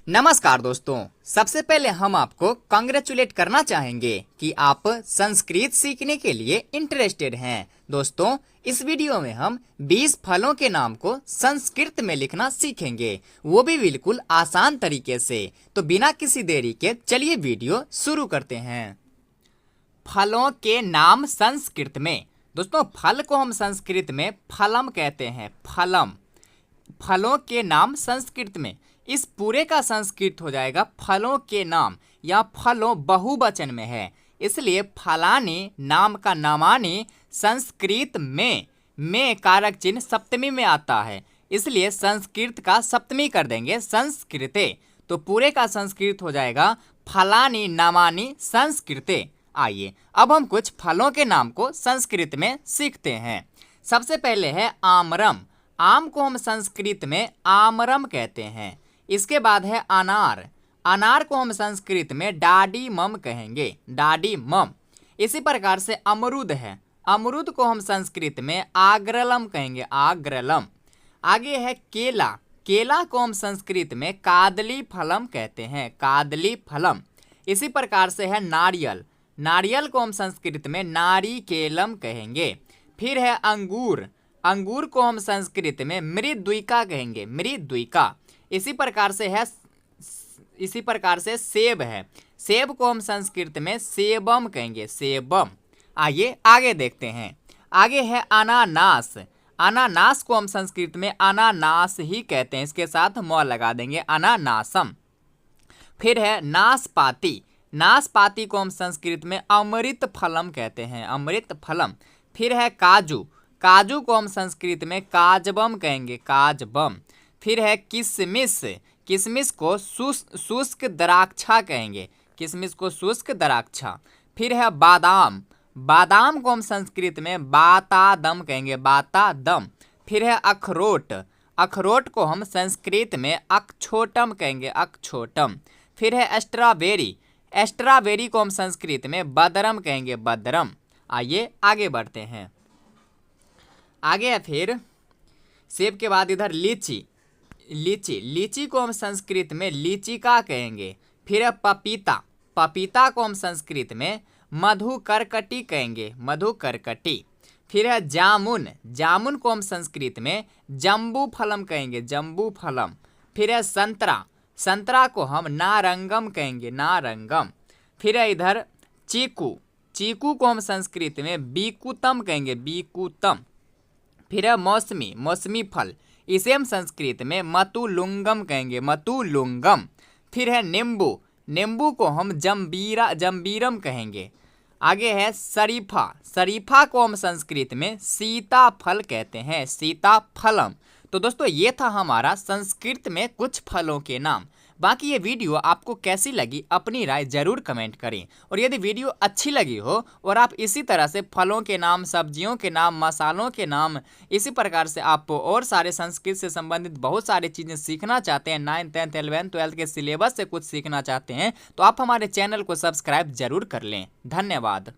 नमस्कार दोस्तों, सबसे पहले हम आपको कांग्रेचुलेट करना चाहेंगे कि आप संस्कृत सीखने के लिए इंटरेस्टेड हैं। दोस्तों, इस वीडियो में हम 20 फलों के नाम को संस्कृत में लिखना सीखेंगे, वो भी बिल्कुल आसान तरीके से। तो बिना किसी देरी के चलिए वीडियो शुरू करते हैं। फलों के नाम संस्कृत में। दोस्तों, फल को हम संस्कृत में फलम कहते हैं। फलम। फलों के नाम संस्कृत में, इस पूरे का संस्कृत हो जाएगा फलों के नाम, या फलों बहुवचन में है, इसलिए फलानी नाम का नामानी संस्कृत में कारक चिन्ह सप्तमी में आता है, इसलिए संस्कृत का सप्तमी कर देंगे संस्कृते। तो पूरे का संस्कृत हो जाएगा फलानी नामानी संस्कृते। आइए अब हम कुछ फलों के नाम को संस्कृत में सीखते हैं। सबसे पहले है आमरम। आम को हम संस्कृत में आमरम कहते हैं। इसके बाद है अनार। अनार को हम संस्कृत में डाडीमम कहेंगे, डाडीमम। इसी प्रकार से अमरूद है। अमरूद को हम संस्कृत में आग्रलम कहेंगे, आग्रलम। आगे है केला। केला को हम संस्कृत में कादली फलम कहते हैं, कादली फलम। इसी प्रकार से है नारियल। नारियल को हम संस्कृत में नारिकेलम कहेंगे। फिर है अंगूर। अंगूर को हम संस्कृत में मृद्विका कहेंगे, मृद्विका। इसी प्रकार से सेब है। सेब को हम संस्कृत में सेबम कहेंगे, सेबम। आइए आगे देखते हैं। आगे है अनानास। अनानास को हम संस्कृत में अनानास ही कहते हैं, इसके साथ म लगा देंगे, अनानासम। फिर है नाशपाती। नाशपाती को हम संस्कृत में अमृत फलम कहते हैं, अमृत फलम। फिर है काजू। काजू को हम संस्कृत में काजबम कहेंगे, काजबम। फिर है किशमिश। किशमिश को शुष्क द्राक्षा कहेंगे, किशमिश को शुष्क द्राक्षा। फिर है बादाम। बादाम को हम संस्कृत में बातादम कहेंगे, बातादम। फिर है अखरोट। अखरोट को हम संस्कृत में अक्षोटम कहेंगे, अक्षोटम। फिर है स्ट्रॉबेरी। स्ट्रॉबेरी को हम संस्कृत में बदरम कहेंगे, बदरम। आइए आगे बढ़ते हैं। आगे है फिर सेब के बाद इधर लीची। लीची। लीची को हम संस्कृत में लीचिका कहेंगे। फिर है पपीता। पपीता को हम संस्कृत में मधुकरकटी कहेंगे, मधुकरकटी। फिर है जामुन। जामुन को हम संस्कृत में जम्बू फलम कहेंगे, जम्बू फलम। फिर है संतरा। संतरा को हम नारंगम कहेंगे, नारंगम। फिर है इधर चीकू। चीकू को हम संस्कृत में बीकुतम कहेंगे, बीकुतम। फिर है मौसमी। मौसमी फल, इसे हम संस्कृत में मतुलुंगम कहेंगे, मतुलुंगम। फिर है नींबू। नींबू को हम जम्बीरम कहेंगे। आगे है शरीफा। शरीफा को हम संस्कृत में सीताफल कहते हैं, सीताफलम। तो दोस्तों, ये था हमारा संस्कृत में कुछ फलों के नाम। बाकी ये वीडियो आपको कैसी लगी अपनी राय जरूर कमेंट करें, और यदि वीडियो अच्छी लगी हो और आप इसी तरह से फलों के नाम, सब्जियों के नाम, मसालों के नाम, इसी प्रकार से आप और सारे संस्कृत से संबंधित बहुत सारी चीज़ें सीखना चाहते हैं, 9th 10th 11th 12th के सिलेबस से कुछ सीखना चाहते हैं, तो आप हमारे चैनल को सब्सक्राइब जरूर कर लें। धन्यवाद।